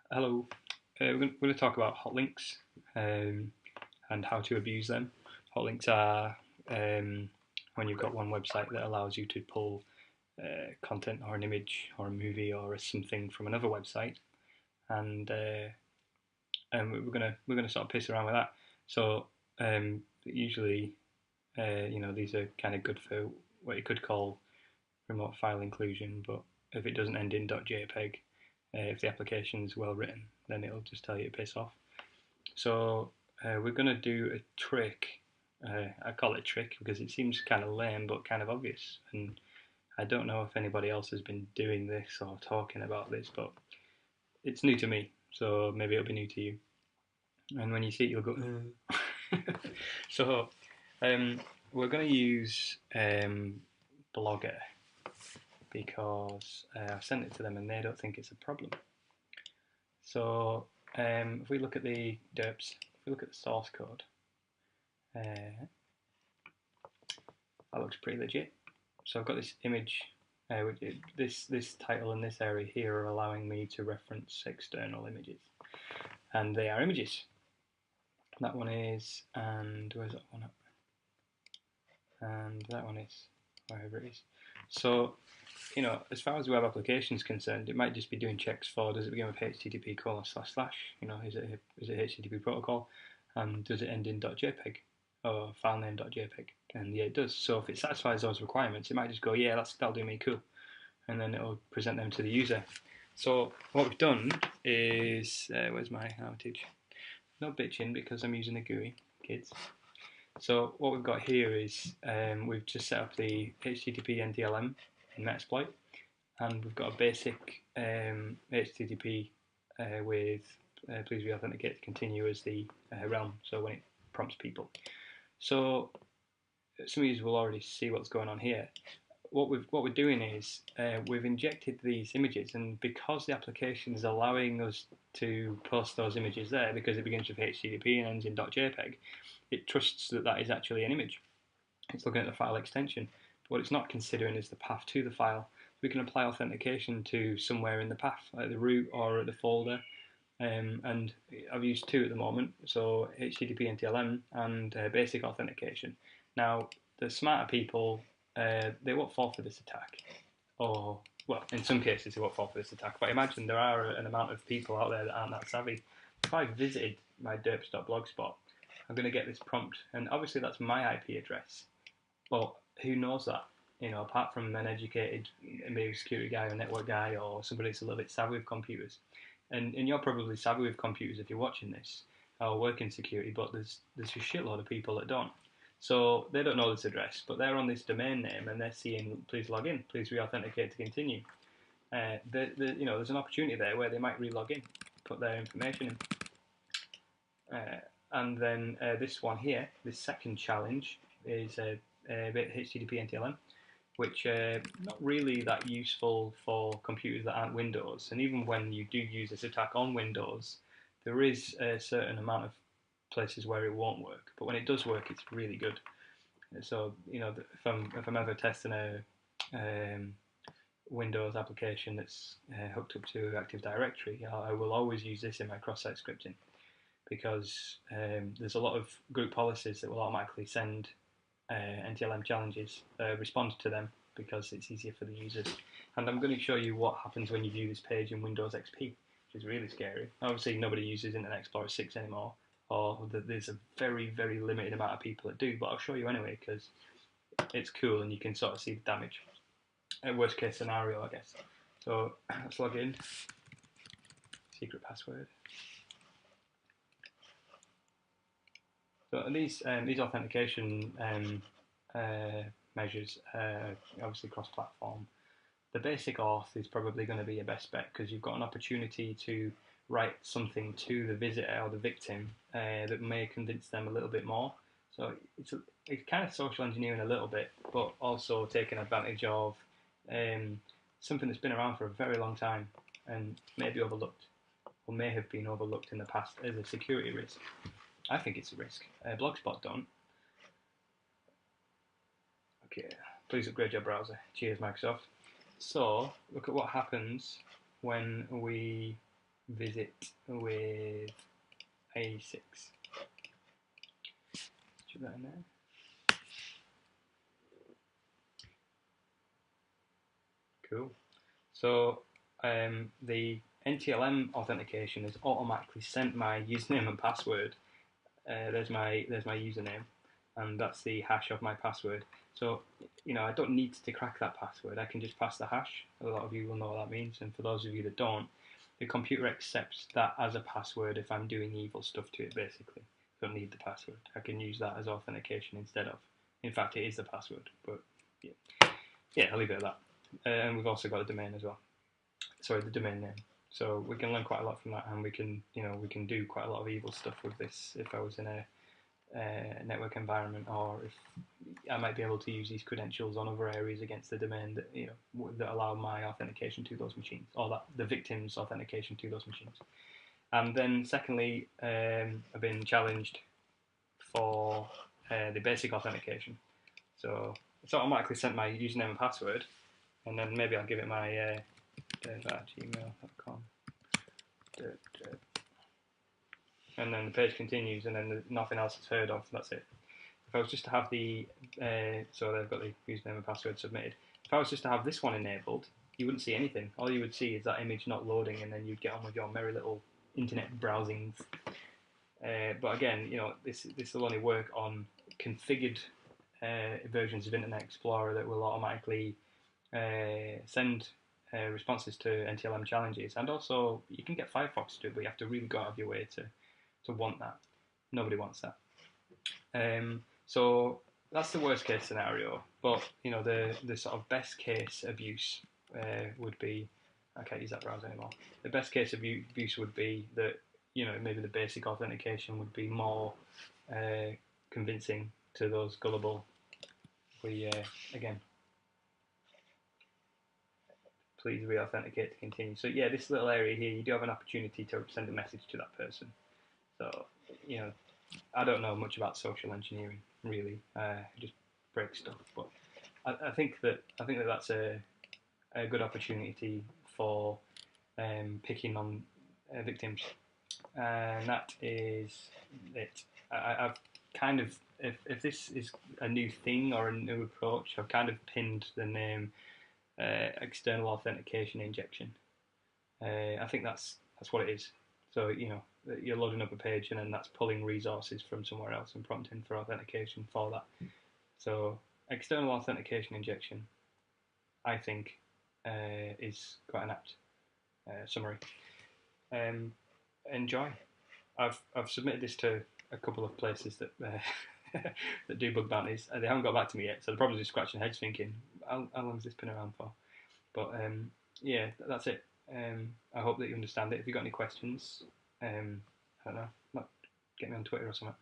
Hello. We're going to talk about hotlinks um, and how to abuse them. Hotlinks are when you've got one website that allows you to pull content or an image or a movie or something from another website, and we're gonna sort of piss around with that. So usually, these are kind of good for what you could call remote file inclusion, but if it doesn't end in .jpg, if the application is well written, then it'll just tell you to piss off. So we're going to do a trick. I call it a trick because it seems kind of lame but kind of obvious. And I don't know if anybody else has been doing this or talking about this, but it's new to me. So maybe it'll be new to you. And when you see it, you'll go, So we're going to use Blogger because I've sent it to them and they don't think it's a problem. So if we look at the derps, if we look at the source code, that looks pretty legit. So I've got this image, this title and this area here are allowing me to reference external images, and they are images. That one is, and where's that one up? And that one is, wherever it is. So, as far as the web application is concerned, it might just be doing checks for, does it begin with http://? Is it HTTP protocol? And does it end in .jpg or filename.jpg? And yeah, it does. So if it satisfies those requirements, it might just go, yeah, that'll do me, cool. And then it'll present them to the user. So what we've done is, where's my outage? No bitching because I'm using the GUI, kids. So what we've got here is we've just set up the HTTP NTLM in Metasploit, and we've got a basic HTTP with please re-authenticate to continue as the realm, so when it prompts people. So some of you will already see what's going on here. What we're doing is we've injected these images, and because the application is allowing us to post those images there, because it begins with HTTP and ends in .jpg, it trusts that that is actually an image. It's looking at the file extension. But what it's not considering is the path to the file. We can apply authentication to somewhere in the path, like the root or the folder. And I've used two at the moment, so HTTP NTLM and basic authentication. Now, the smarter people, they won't fall for this attack. Or, well, in some cases they won't fall for this attack, but I imagine there are an amount of people out there that aren't that savvy. If I visited my derps.blogspot, I'm going to get this prompt, and obviously that's my IP address, but who knows that? Apart from an educated, maybe security guy or network guy or somebody that's a little bit savvy with computers. And you're probably savvy with computers if you're watching this or work in security, but there's a shitload of people that don't. So they don't know this address, but they're on this domain name and they're seeing, please log in, please re-authenticate to continue. There's an opportunity there where they might re-log in, put their information in. And then this one here, this second challenge, is a bit HTTP NTLM, which not really that useful for computers that aren't Windows. And even when you do use this attack on Windows, there is a certain amount of places where it won't work. But when it does work, it's really good. So if I'm ever testing a Windows application that's hooked up to Active Directory, I will always use this in my cross-site scripting, because there's a lot of group policies that will automatically send NTLM challenges, respond to them because it's easier for the users. And I'm going to show you what happens when you view this page in Windows XP, which is really scary. Obviously nobody uses Internet Explorer 6 anymore, or there's a very, very limited amount of people that do, but I'll show you anyway because it's cool and you can sort of see the damage. Worst case scenario, I guess. So let's log in. Secret password. So these authentication measures obviously cross-platform. The basic auth is probably going to be your best bet because you've got an opportunity to write something to the visitor or the victim that may convince them a little bit more. So it's kind of social engineering a little bit, but also taking advantage of something that's been around for a very long time and may be overlooked, or may have been overlooked in the past as a security risk. I think it's a risk. Blogspot don't. Okay, please upgrade your browser. Cheers, Microsoft. So, look at what happens when we visit with A6. Put that in there. Cool. So the NTLM authentication has automatically sent my username and password. There's my username, and that's the hash of my password. So I don't need to crack that password. I can just pass the hash. A lot of you will know what that means, and for those of you that don't, the computer accepts that as a password if I'm doing evil stuff to it. Basically, I don't need the password. I can use that as authentication instead of. In fact, it is the password, but yeah, I'll leave it at that. And we've also got a domain as well. Sorry, the domain name. So we can learn quite a lot from that, and we can do quite a lot of evil stuff with this. If I was in a network environment, or if I might be able to use these credentials on other areas against the domain that that allow my authentication to those machines, or that the victim's authentication to those machines. And then secondly, I've been challenged for the basic authentication. So it's automatically sent my username and password, and then maybe I'll give it my dev@gmail.com. And then the page continues, and then nothing else is heard of. That's it. If I was just to have the so they've got the username and password submitted. If I was just to have this one enabled, you wouldn't see anything. All you would see is that image not loading, and then you'd get on with your merry little internet browsings. But again, this will only work on configured versions of Internet Explorer that will automatically send responses to NTLM challenges, and also you can get Firefox to do it, but you have to really go out of your way to want that. Nobody wants that. So that's the worst case scenario. But the sort of best case abuse would be, I can't use that browser anymore. The best case abuse would be that maybe the basic authentication would be more convincing to those gullible. Again, please re-authenticate to continue. So yeah, this little area here, you do have an opportunity to send a message to that person. So I don't know much about social engineering really. Just break stuff, but I think that's a good opportunity for picking on victims, and that is it. I've kind of, if this is a new thing or a new approach, I've kind of pinned the name external authentication injection. I think that's what it is. So you're loading up a page, and then that's pulling resources from somewhere else and prompting for authentication for that. So external authentication injection, I think, is quite an apt summary. Enjoy. I've submitted this to a couple of places that that do bug bounties. They haven't got back to me yet, so they're probably just scratching their heads thinking, how long has this been around for? But yeah, that's it. I hope that you understand it. If you've got any questions, I don't know, get me on Twitter or something.